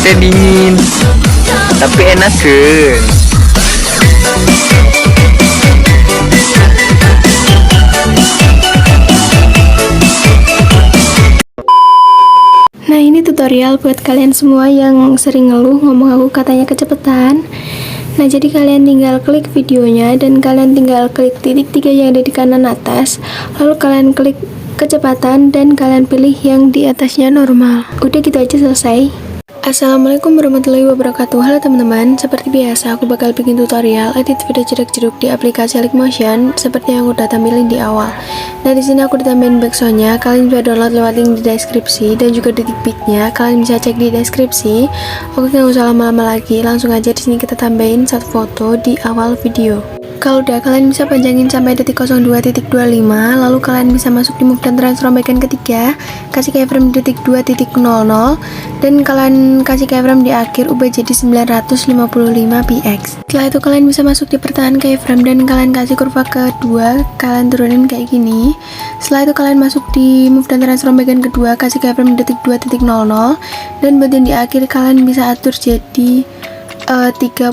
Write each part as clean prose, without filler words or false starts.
AC dingin tapi enak kan. Nah, ini tutorial buat kalian semua yang sering ngeluh ngomong aku katanya kecepatan. Nah, jadi kalian tinggal klik videonya dan kalian tinggal klik titik 3 yang ada di kanan atas, lalu kalian klik kecepatan dan kalian pilih yang di atasnya normal. Udah gitu aja, selesai. Assalamualaikum warahmatullahi wabarakatuh. Halo teman-teman, seperti biasa aku bakal bikin tutorial edit video jeduk-jeduk di aplikasi Leakmotion seperti yang udah tampilin di awal. Nah, di sini aku ditambahin backsoundnya. Kalian bisa download lewat link di deskripsi dan juga detik pic-nya. Kalian bisa cek di deskripsi. Oke, nggak usah lama-lama lagi, langsung aja di sini kita tambahin satu foto di awal video. Kalau udah, kalian bisa panjangin sampai detik 02.25, lalu kalian bisa masuk di move dan transform bagian ketiga, kasih keyframe di detik 2.00, dan kalian kasih keyframe di akhir ubah jadi 955 px. Setelah itu kalian bisa masuk di pertahanan keyframe dan kalian kasih kurva kedua, kalian turunin kayak gini. Setelah itu kalian masuk di move dan transform bagian kedua, kasih keyframe di detik 2.00, dan bagian di akhir kalian bisa atur jadi 30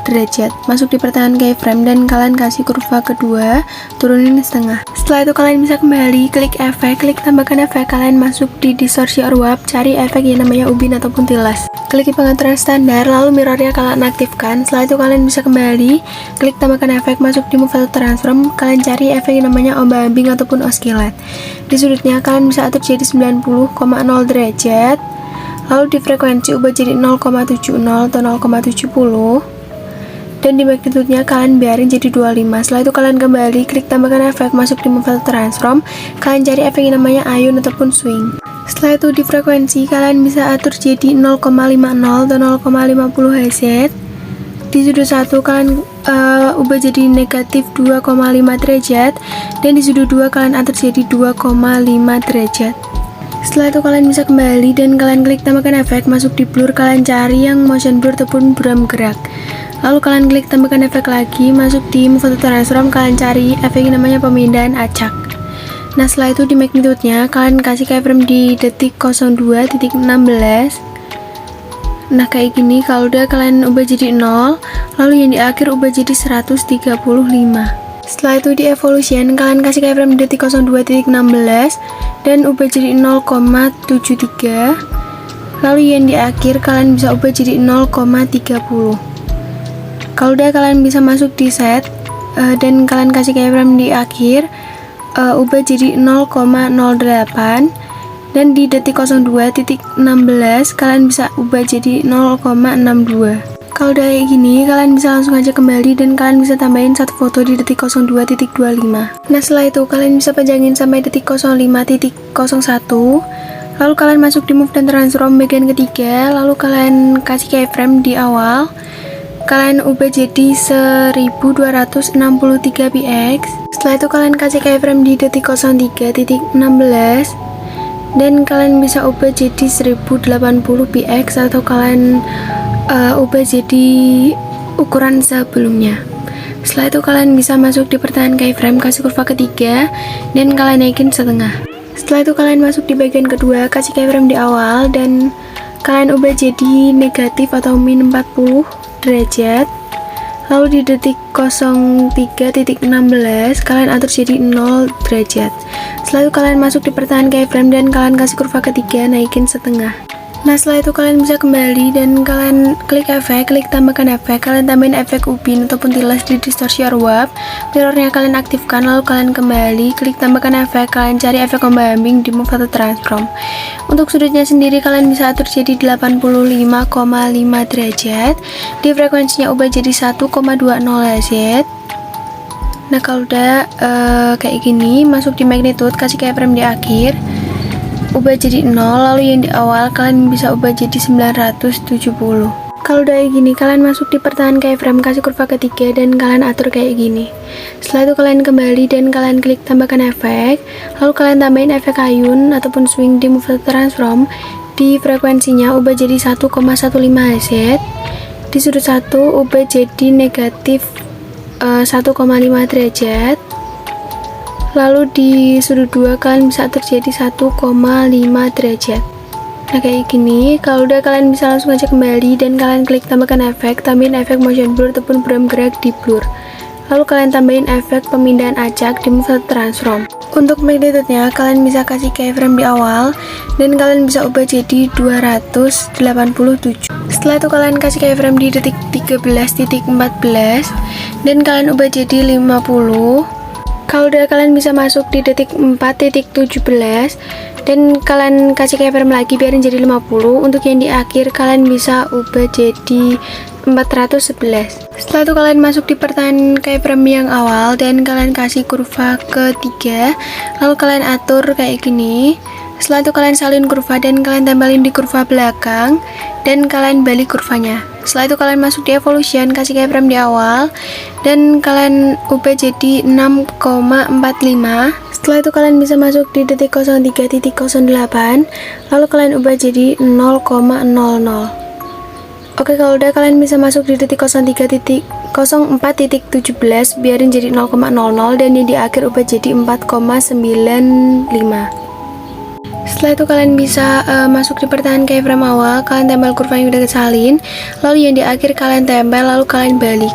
derajat. Masuk di pertahanan keyframe dan kalian kasih kurva kedua, turunin setengah. Setelah itu kalian bisa kembali klik efek, klik tambahkan efek, kalian masuk di distorsi or warp, cari efek yang namanya ubin ataupun tilas, klik di pengaturan standar, lalu mirrornya kalian aktifkan. Setelah itu kalian bisa kembali klik tambahkan efek, masuk di move atau transform, kalian cari efek yang namanya ombak-ambing ataupun oscillate. Di sudutnya kalian bisa atur jadi 90,0 derajat, lalu di frekuensi ubah jadi 0,70 atau 0,70, dan di magnitude-nya kalian biarin jadi 25. Setelah itu kalian kembali klik tambahkan efek, masuk di move atau transform, kalian cari efek yang namanya ayun ataupun swing. Setelah itu di frekuensi kalian bisa atur jadi 0,50 atau 0,50 Hz. Di sudut 1 kalian ubah jadi negatif 2,5 derajat, dan di sudut 2 kalian atur jadi 2,5 derajat. Setelah itu kalian bisa kembali dan kalian klik tambahkan efek, masuk di blur, kalian cari yang motion blur ataupun buram gerak. Lalu kalian klik tambahkan efek lagi, masuk di move atau transform, kalian cari efek yang namanya pemindahan acak. Nah, setelah itu di magnitude-nya kalian kasih keyframe di detik 02.16. Nah, kayak gini. Kalau udah kalian ubah jadi 0, lalu yang di akhir ubah jadi 135. Setelah itu di evolution kalian kasih keyframe di detik 02.16 dan ubah jadi 0,73, lalu yang di akhir kalian bisa ubah jadi 0,30. Kalau udah kalian bisa masuk di set dan kalian kasih keyframe di akhir, ubah jadi 0,08, dan di detik 02.16 kalian bisa ubah jadi 0,62. Kalau udah kayak gini, kalian bisa langsung aja kembali dan kalian bisa tambahin satu foto di detik 02.25. Nah, setelah itu kalian bisa panjangin sampai detik 05.01, lalu kalian masuk di move dan transform bagian ketiga, lalu kalian kasih keyframe di awal, kalian ubah jadi 1263 px. Setelah itu kalian kasih keyframe di detik 03.16 dan kalian bisa ubah jadi 1080 px atau kalian ubah jadi ukuran sebelumnya. Setelah itu kalian bisa masuk di pertahanan keyframe, kasih kurva ketiga dan kalian naikin setengah. Setelah itu kalian masuk di bagian kedua, kasih keyframe di awal dan kalian ubah jadi negatif atau min 40 derajat, lalu di detik 03.16 kalian atur jadi 0 derajat. Setelah itu kalian masuk di pertahanan keyframe dan kalian kasih kurva ketiga, naikin setengah. Nah, setelah itu kalian bisa kembali dan kalian klik efek, klik tambahkan efek, kalian tambahin efek ubin ataupun tilas di distorsi or warp, mirrornya kalian aktifkan, lalu kalian kembali klik tambahkan efek, kalian cari efek ombak-ambing di move atau transform. Untuk sudutnya sendiri kalian bisa atur jadi 85,5 derajat, di frekuensinya ubah jadi 1,20 Hz. Nah, kalau udah kayak gini, masuk di magnitude, kasih keyframe di akhir, ubah jadi 0, lalu yang di awal kalian bisa ubah jadi 970. Kalau udah kayak gini, kalian masuk di pertahanan keyframe, kasih kurva ketiga dan kalian atur kayak gini. Setelah itu kalian kembali dan kalian klik tambahkan efek, lalu kalian tambahin efek ayun ataupun swing di move atau transform. Di frekuensinya ubah jadi 1,15 Hz, di sudut 1 ubah jadi negatif 1,5 derajat, lalu di sudut 2 kalian bisa terjadi 1,5 derajat. Nah kayak gini, kalau udah kalian bisa langsung aja kembali dan kalian klik tambahkan efek, tambahin efek motion blur ataupun berem gerak di blur. Lalu kalian tambahin efek pemindahan acak di move transform. Untuk magnitude-nya kalian bisa kasih keyframe di awal dan kalian bisa ubah jadi 287. Setelah itu kalian kasih keyframe di detik 13.14 dan kalian ubah jadi 50. Kalau udah kalian bisa masuk di detik 4.17 dan kalian kasih keyframe lagi biarin jadi 50. Untuk yang di akhir kalian bisa ubah jadi 411. Setelah itu kalian masuk di pertahanan keyframe yang awal dan kalian kasih kurva ketiga, lalu kalian atur kayak gini. Setelah itu kalian salin kurva dan kalian tempelin di kurva belakang dan kalian balik kurvanya. Setelah itu kalian masuk di evolution, kasih keyframe di awal dan kalian ubah jadi 6,45. Setelah itu kalian bisa masuk di detik 03.08 lalu kalian ubah jadi 0,00. Oke, kalau udah kalian bisa masuk di detik 04.17 biarin jadi 0,00 dan yang di akhir ubah jadi 4,95. Setelah itu kalian bisa masuk di pertahanan keyframe awal, kalian tempel kurva yang udah kesalin, lalu yang di akhir kalian tempel, lalu kalian balik.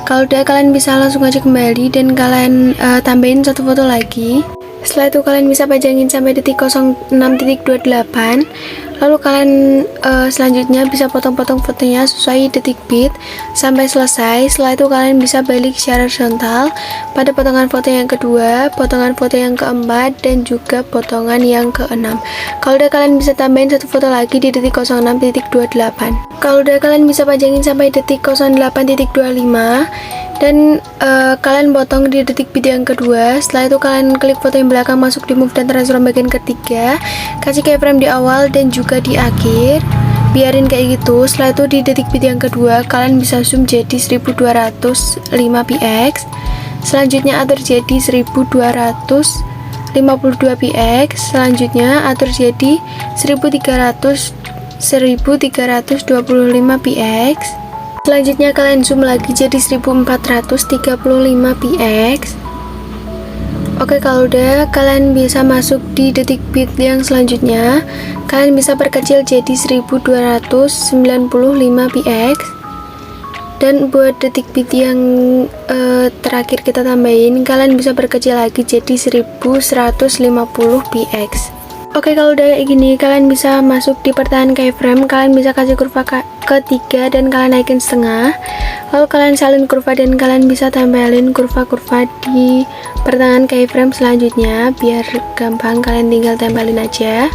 Kalau udah kalian bisa langsung aja kembali dan kalian tambahin satu foto lagi. Setelah itu kalian bisa pajangin sampai detik 06.28, lalu kalian selanjutnya bisa potong-potong fotonya sesuai detik bit sampai selesai. Setelah itu kalian bisa balik secara horizontal pada potongan foto yang kedua, potongan foto yang keempat, dan juga potongan yang keenam. Kalau udah kalian bisa tambahin satu foto lagi di detik 06.28. Kalau udah kalian bisa pajangin sampai detik 08.25 dan kalian potong di detik bit yang kedua. Setelah itu kalian klik foto yang belakang, masuk di move dan transform bagian ketiga, kasih keyframe di awal dan juga di akhir, biarin kayak gitu. Setelah itu di detik bit yang kedua kalian bisa zoom jadi 1205 px, selanjutnya atur jadi 1252 px, selanjutnya atur jadi 1325 px, selanjutnya kalian zoom lagi jadi 1435 px. Oke, kalau udah kalian bisa masuk di detik bit yang selanjutnya, kalian bisa perkecil jadi 1295 px, dan buat detik bit yang terakhir kita tambahin kalian bisa perkecil lagi jadi 1150 px. Oke, kalau udah kayak gini kalian bisa masuk di pertahanan keyframe, kalian bisa kasih kurva ketiga dan kalian naikin setengah, lalu kalian salin kurva dan kalian bisa tempelin kurva-kurva di pertahanan keyframe selanjutnya biar gampang, kalian tinggal tempelin aja.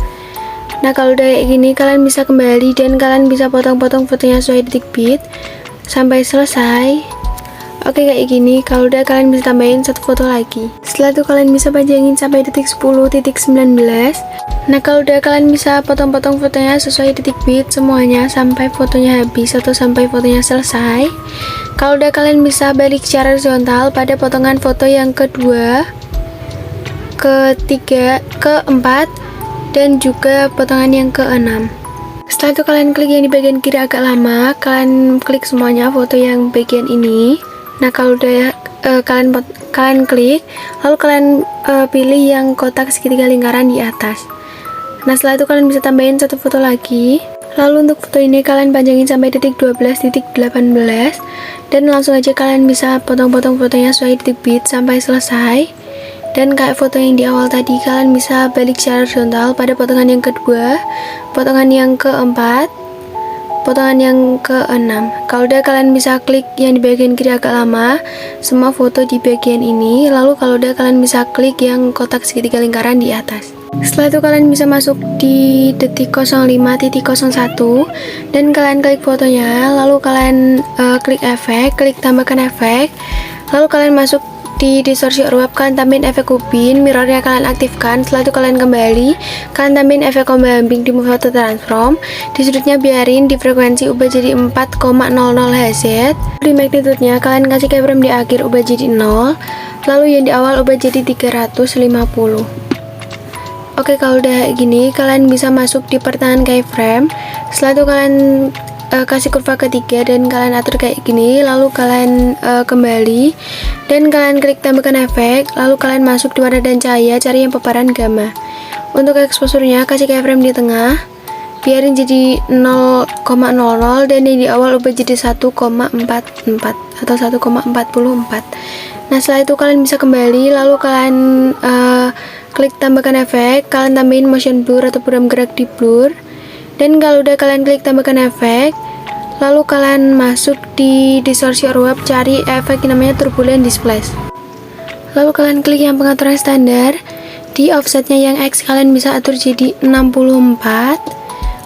Nah, kalau udah kayak gini kalian bisa kembali dan kalian bisa potong-potong fotonya sesuai detik bit sampai selesai. Oke, kayak gini. Kalau udah kalian bisa tambahin satu foto lagi. Setelah itu kalian bisa panjangin sampai detik 10.19. Nah, kalau udah kalian bisa potong-potong fotonya sesuai detik bit semuanya sampai fotonya habis atau sampai fotonya selesai. Kalau udah kalian bisa balik secara horizontal pada potongan foto yang kedua, ketiga, keempat, dan juga potongan yang keenam. Setelah itu kalian klik yang di bagian kiri agak lama, kalian klik semuanya foto yang bagian ini. Nah, kalau udah kalian klik, lalu kalian pilih yang kotak segitiga lingkaran di atas. Nah, setelah itu kalian bisa tambahin satu foto lagi. Lalu untuk foto ini kalian panjangin sampai detik 12.18 dan langsung aja kalian bisa potong-potong fotonya sesuai detik bit sampai selesai. Dan kayak foto yang di awal tadi, kalian bisa balik secara horizontal pada potongan yang kedua, potongan yang keempat, potongan yang keenam. Kalau udah kalian bisa klik yang di bagian kiri agak lama, semua foto di bagian ini. Lalu kalau udah kalian bisa klik yang kotak segitiga lingkaran di atas. Setelah itu kalian bisa masuk di detik 05.01 dan kalian klik fotonya, lalu kalian klik efek, klik tambahkan efek, lalu kalian masuk di distorsi uap, kalian tambahin efek ubin, mirrornya kalian aktifkan. Setelah itu kalian kembali, kalian tambahin efek combo-ambing di move auto transform, di sudutnya biarin, di frekuensi ubah jadi 4,00 Hz, di magnitude-nya kalian kasih keyframe di akhir ubah jadi 0, lalu yang di awal ubah jadi 350. Oke, kalau udah kayak gini kalian bisa masuk di pertahanan keyframe. Setelah itu kalian kasih kurva ketiga dan kalian atur kayak gini, lalu kalian kembali dan kalian klik tambahkan efek, lalu kalian masuk di warna dan cahaya, cari yang paparan gamma. Untuk exposure-nya kasih keyframe di tengah biarin jadi 0,00 dan yang di awal ubah jadi 1,44 atau 1,44. Nah setelah itu kalian bisa kembali, lalu kalian klik tambahkan efek, kalian tambahin motion blur atau buram gerak di blur. Dan kalau udah kalian klik tambahkan efek, lalu kalian masuk di distorsi orwab, cari efek yang namanya turbulent displace. Lalu kalian klik yang pengaturan standar. Di offsetnya yang X kalian bisa atur jadi 64.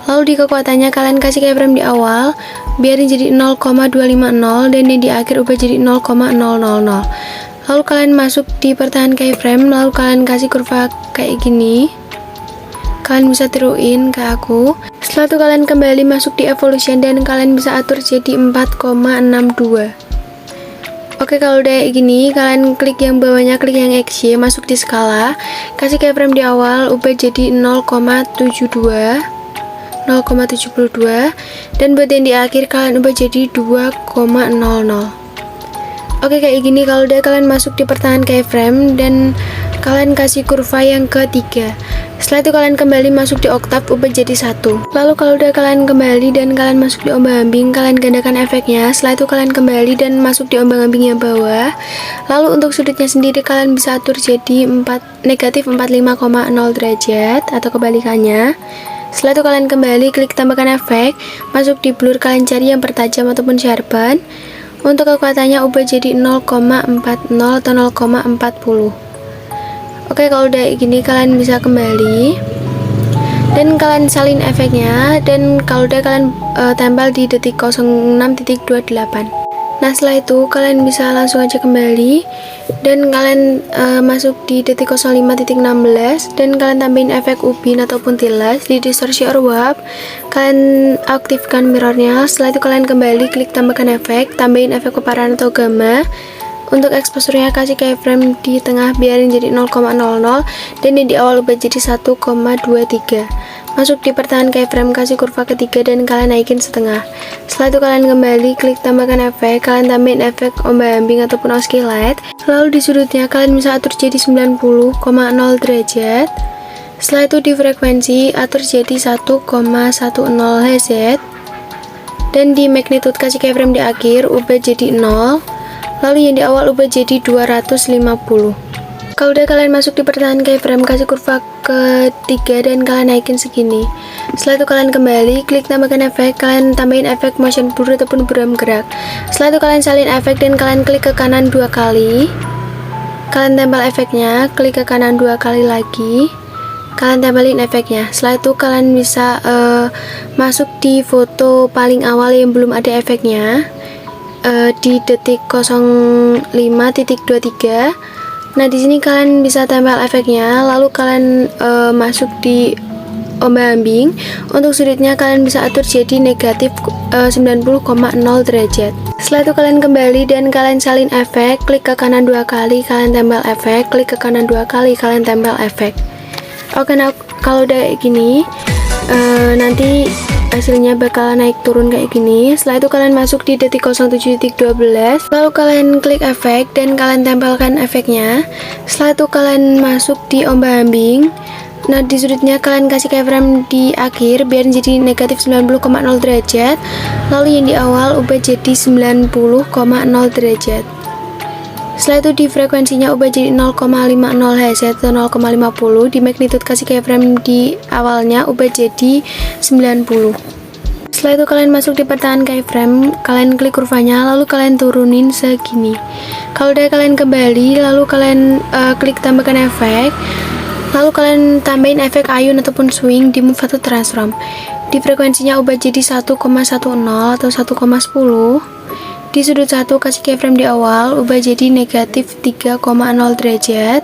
Lalu di kekuatannya kalian kasih keyframe di awal, biarin jadi 0,250 dan di akhir ubah jadi 0,000. Lalu kalian masuk di pertahanan keyframe, lalu kalian kasih kurva kayak gini. Kalian bisa tiruin ke aku. Setelah itu kalian kembali masuk di evolution dan kalian bisa atur jadi 4,62. Oke, kalau udah kayak gini, kalian klik yang bawahnya, klik yang XY, masuk di skala, kasih keyframe di awal, ubah jadi 0,72, dan buat yang di akhir kalian ubah jadi 2,00. Oke, kayak gini. Kalau udah kalian masuk di pertahanan keyframe dan kalian kasih kurva yang ketiga. Setelah itu kalian kembali masuk di oktav, ubah jadi 1. Lalu kalau udah kalian kembali dan kalian masuk di ombang-ambing, kalian gandakan efeknya. Setelah itu kalian kembali dan masuk di ombang-ambing yang bawah. Lalu untuk sudutnya sendiri kalian bisa atur jadi negatif 45,0 derajat atau kebalikannya. Setelah itu kalian kembali, klik tambahkan efek, masuk di blur, kalian cari yang bertajam ataupun sharpen. Untuk kekuatannya ubah jadi 0,40 atau 0,40. Oke, kalau udah gini kalian bisa kembali dan kalian salin efeknya, dan kalau udah kalian tempel di detik 06.28. Nah setelah itu kalian bisa langsung aja kembali dan kalian masuk di detik 05.16 dan kalian tambahin efek ubin ataupun tilas di distorsi orwab. Kalian aktifkan mirrornya. Setelah itu kalian kembali, klik tambahkan efek, tambahin efek peparan atau gamma. Untuk exposure-nya kasih keyframe di tengah, biarin jadi 0,00 dan di awal ubah jadi 1,23. Masuk di pertahanan keyframe, kasih kurva ketiga dan kalian naikin setengah. Setelah itu kalian kembali, klik tambahkan efek, kalian tambahin efek ombang-ambing ataupun oscillate. Lalu di sudutnya kalian bisa atur jadi 90,0 derajat. Setelah itu di frekuensi atur jadi 1,10 Hz dan di magnitude kasih keyframe di akhir, ubah jadi 0. Lalu yang di awal ubah jadi 250. Kalau udah kalian masuk di pertahanan keyframe, kasih kurva ketiga dan kalian naikin segini. Setelah itu kalian kembali, klik tambahkan efek, kalian tambahin efek motion blur ataupun buram gerak. Setelah itu kalian salin efek dan kalian klik ke kanan 2 kali. Kalian tempel efeknya, klik ke kanan 2 kali lagi. Kalian tempelin efeknya. Setelah itu kalian bisa masuk di foto paling awal yang belum ada efeknya. Di detik 05.23. Nah di sini kalian bisa tempel efeknya, lalu kalian masuk di ombang-ambing. Untuk sudutnya kalian bisa atur jadi negatif 90,0 derajat. Setelah itu kalian kembali dan kalian salin efek, klik ke kanan 2 kali, kalian tempel efek, klik ke kanan 2 kali, kalian tempel efek. Oke, nah kalau udah gini nanti hasilnya bakal naik turun kayak gini. Setelah itu kalian masuk di detik 07.12, lalu kalian klik efek dan kalian tempelkan efeknya. Setelah itu kalian masuk di ombang-ambing. Nah di sudutnya kalian kasih keyframe di akhir, biar jadi negatif 90,0 derajat. Lalu yang di awal ubah jadi 90,0 derajat. Setelah itu di frekuensinya ubah jadi 0,50 Hz atau 0,50. Di magnitude kasih keyframe di awalnya ubah jadi 90. Setelah itu kalian masuk di pertahanan keyframe, kalian klik kurvanya, lalu kalian turunin segini. Kalau udah kalian kembali, lalu kalian klik tambahkan efek, lalu kalian tambahin efek ayun ataupun swing di move atau transform. Di frekuensinya ubah jadi 1,10 atau 1,10. Di sudut 1 kasih keyframe di awal, ubah jadi negatif 3,0 derajat.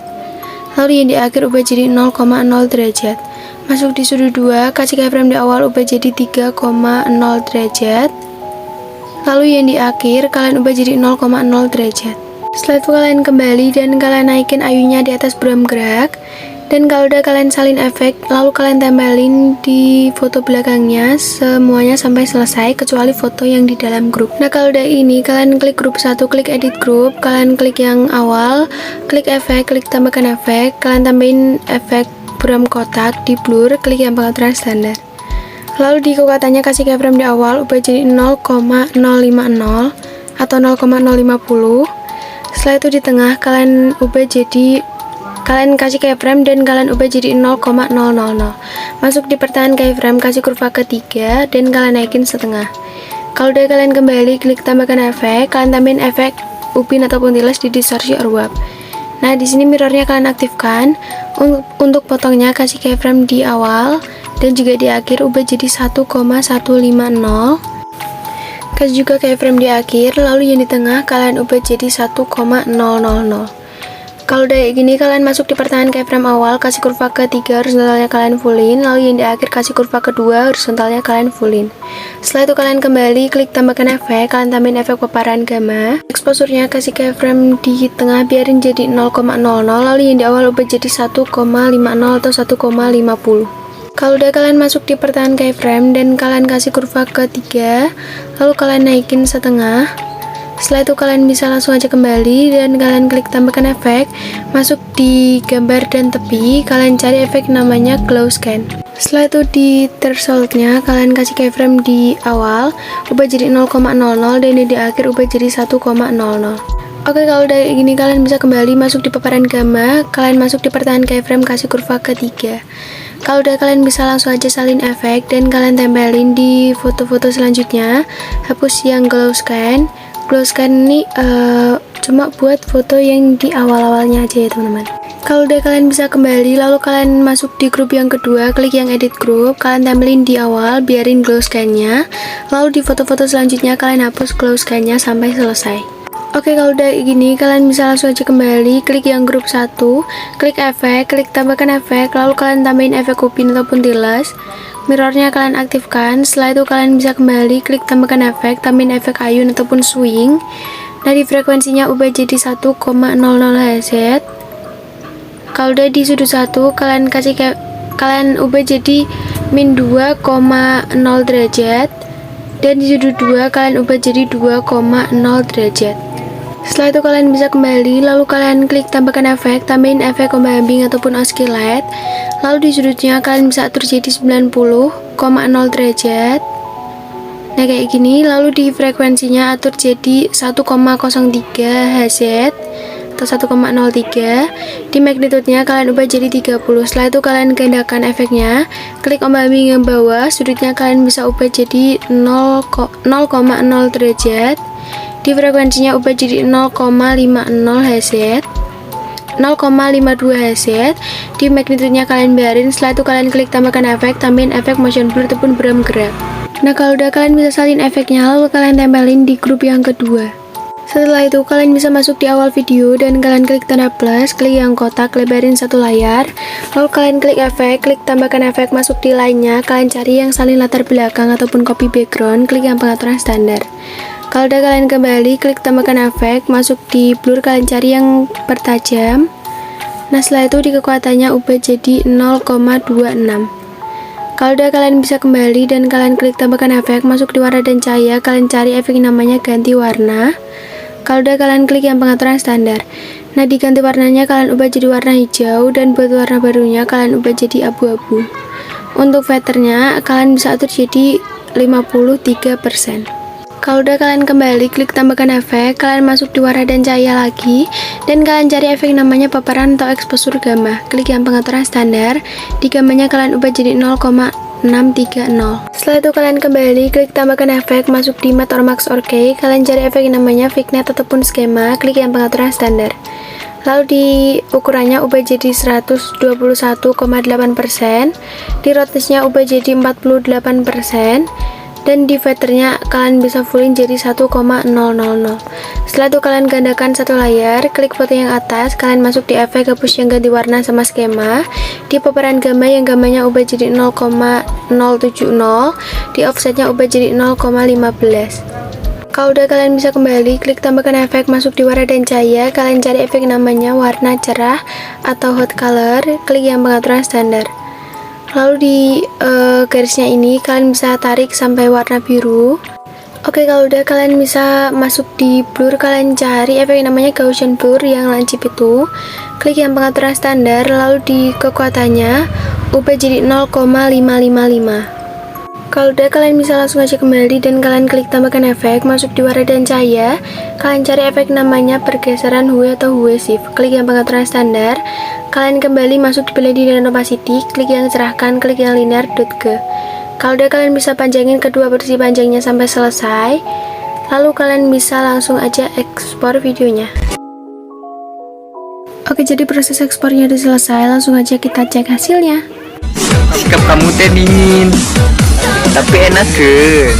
Lalu yang di akhir ubah jadi 0,0 derajat. Masuk di sudut 2, kasih keyframe di awal, ubah jadi 3,0 derajat. Lalu yang di akhir kalian ubah jadi 0,0 derajat. Setelah itu kalian kembali dan kalian naikin ayunya di atas buram gerak. Dan kalau udah kalian salin efek, lalu kalian tempelin di foto belakangnya semuanya sampai selesai kecuali foto yang di dalam grup. Nah kalau udah ini, kalian klik grup 1, klik edit grup, kalian klik yang awal, klik efek, klik tambahkan efek, kalian tambahin efek buram kotak di blur, klik yang pengaturan standar. Lalu di kekuatannya kasih keyframe di awal, ubah jadi 0,050 atau 0,050. Setelah itu di tengah kalian kasih keyframe dan kalian ubah jadi 0,000. Masuk di pertahanan keyframe, kasih kurva ketiga dan kalian naikin setengah. Kalau udah kalian kembali, klik tambahkan efek, kalian tambahin efek upin ataupun tiles di distorsi or warp. Nah, di sini mirrornya kalian aktifkan. Untuk potongnya kasih keyframe di awal dan juga di akhir, ubah jadi 1,150. Kasih juga keyframe di akhir, lalu yang di tengah kalian ubah jadi 1,000. Kalau udah kayak gini, kalian masuk di pertahanan keyframe awal, kasih kurva ketiga, horizontalnya kalian fullin, lalu yang di akhir kasih kurva kedua, horizontalnya kalian fullin. Setelah itu kalian kembali, klik tambahkan efek, kalian tambahin efek paparan gamma. Exposure-nya kasih keyframe di tengah, biarin jadi 0,00, lalu yang di awal ubah jadi 1,50 atau 1,50. Kalau udah kalian masuk di pertahanan keyframe dan kalian kasih kurva ketiga, lalu kalian naikin setengah. Setelah itu kalian bisa langsung aja kembali dan kalian klik tambahkan efek, masuk di gambar dan tepi, kalian cari efek namanya glow scan. Setelah itu di thresholdnya kalian kasih keyframe di awal, ubah jadi 0,00 dan di akhir ubah jadi 1,00. Oke, kalau udah kayak gini kalian bisa kembali masuk di paparan gamma, kalian masuk di pertahanan keyframe, kasih kurva ketiga. Kalau udah kalian bisa langsung aja salin efek dan kalian tempelin di foto-foto selanjutnya, hapus yang glow scan. Glow scan ini cuma buat foto yang di awal-awalnya aja ya teman-teman. Kalau udah kalian bisa kembali, lalu kalian masuk di grup yang kedua, klik yang edit group, kalian tempelin di awal, biarin glow scan-nya. Lalu di foto-foto selanjutnya kalian hapus glow scan-nya sampai selesai. Oke, kalau udah gini kalian bisa langsung aja kembali, klik yang grup 1, klik efek, klik tambahkan efek, lalu kalian tambahin efek upin ataupun tiles. Mirrornya kalian aktifkan. Setelah itu kalian bisa kembali, klik tambahkan efek, tambahin efek ayun ataupun swing. Nah, di frekuensinya ubah jadi 1,00 Hz. Kalau udah di sudut 1 kalian kalian ubah jadi min 2,0 derajat dan di sudut 2 kalian ubah jadi 2,0 derajat. Setelah itu kalian bisa kembali, lalu kalian klik tambahkan efek, tambahin efek comba ambing ataupun oscillate. Lalu di sudutnya kalian bisa atur jadi 90,0 derajat. Nah, kayak gini. Lalu di frekuensinya atur jadi 1,03 Hz atau 1,03. Di magnitude-nya kalian ubah jadi 30. Setelah itu kalian gandakan efeknya, klik ombak ambing yang bawah, sudutnya kalian bisa ubah jadi 0,0 derajat. Di frekuensinya ubah jadi 0,50 Hz, 0,52 Hz. Di magnitude-nya kalian biarin. Setelah itu kalian klik tambahkan efek, tambahin efek motion blur ataupun buram gerak. Nah, kalau udah kalian bisa salin efeknya, lalu kalian tempelin di grup yang kedua. Setelah itu kalian bisa masuk di awal video dan kalian klik tanda plus, klik yang kotak, lebarin satu layar. Lalu kalian klik efek, klik tambahkan efek, masuk di lainnya, kalian cari yang salin latar belakang ataupun copy background, klik yang pengaturan standar. Kalau udah kalian kembali, klik tambahkan efek, masuk di blur, kalian cari yang bertajam. Nah, setelah itu di kekuatannya ubah jadi 0,26. Kalau udah kalian bisa kembali dan kalian klik tambahkan efek, masuk di warna dan cahaya, kalian cari efek namanya ganti warna. Kalau udah kalian klik yang pengaturan standar. Nah, di ganti warnanya kalian ubah jadi warna hijau dan buat warna barunya kalian ubah jadi abu-abu. Untuk filternya kalian bisa atur jadi 53%. Kalau udah kalian kembali, klik tambahkan efek, kalian masuk di warna dan cahaya lagi, dan kalian cari efek namanya paparan atau exposure gamma. Klik yang pengaturan standar, di gammanya kalian ubah jadi 0,630. Setelah itu kalian kembali, klik tambahkan efek, masuk di matte or max or key, kalian cari efek namanya vignette ataupun skema, klik yang pengaturan standar. Lalu di ukurannya ubah jadi 121,8%, di roughness-nya ubah jadi 48%, dan di filternya kalian bisa fullin jadi 1,000. Setelah itu kalian gandakan satu layar, klik foto yang atas, kalian masuk di efek, hapus yang ganti warna sama skema. Di paparan gamma yang gammanya ubah jadi 0,070, di offsetnya ubah jadi 0,15. Kalau udah kalian bisa kembali, klik tambahkan efek, masuk di warna dan cahaya, kalian cari efek namanya warna cerah atau hot color, klik yang pengaturan standar. Lalu di garisnya ini kalian bisa tarik sampai warna biru. Oke, kalau udah kalian bisa masuk di blur, kalian cari efek namanya Gaussian blur yang lancip itu, klik yang pengaturan standar. Lalu di kekuatannya ubah jadi 0,555. Kalau udah, kalian bisa langsung aja kembali dan kalian klik tambahkan efek, masuk di warna dan cahaya. Kalian cari efek namanya pergeseran hue atau hue shift. Klik yang pengaturan standar. Kalian kembali masuk di blending dan opacity, klik yang cerahkan, klik yang linear dot ke. Kalau udah, kalian bisa panjangin kedua versi panjangnya sampai selesai. Lalu kalian bisa langsung aja ekspor videonya. Oke, jadi proses ekspornya udah selesai. Langsung aja kita cek hasilnya. Sikap kamu teh dingin, tapi enak kan?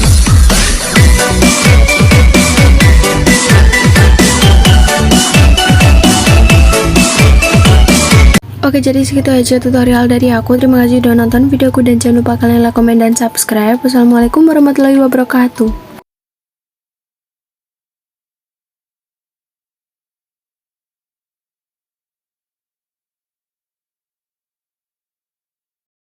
Oke, jadi segitu aja tutorial dari aku. Terima kasih udah nonton videoku dan jangan lupa kalian like, komen, dan subscribe. Wassalamualaikum warahmatullahi wabarakatuh.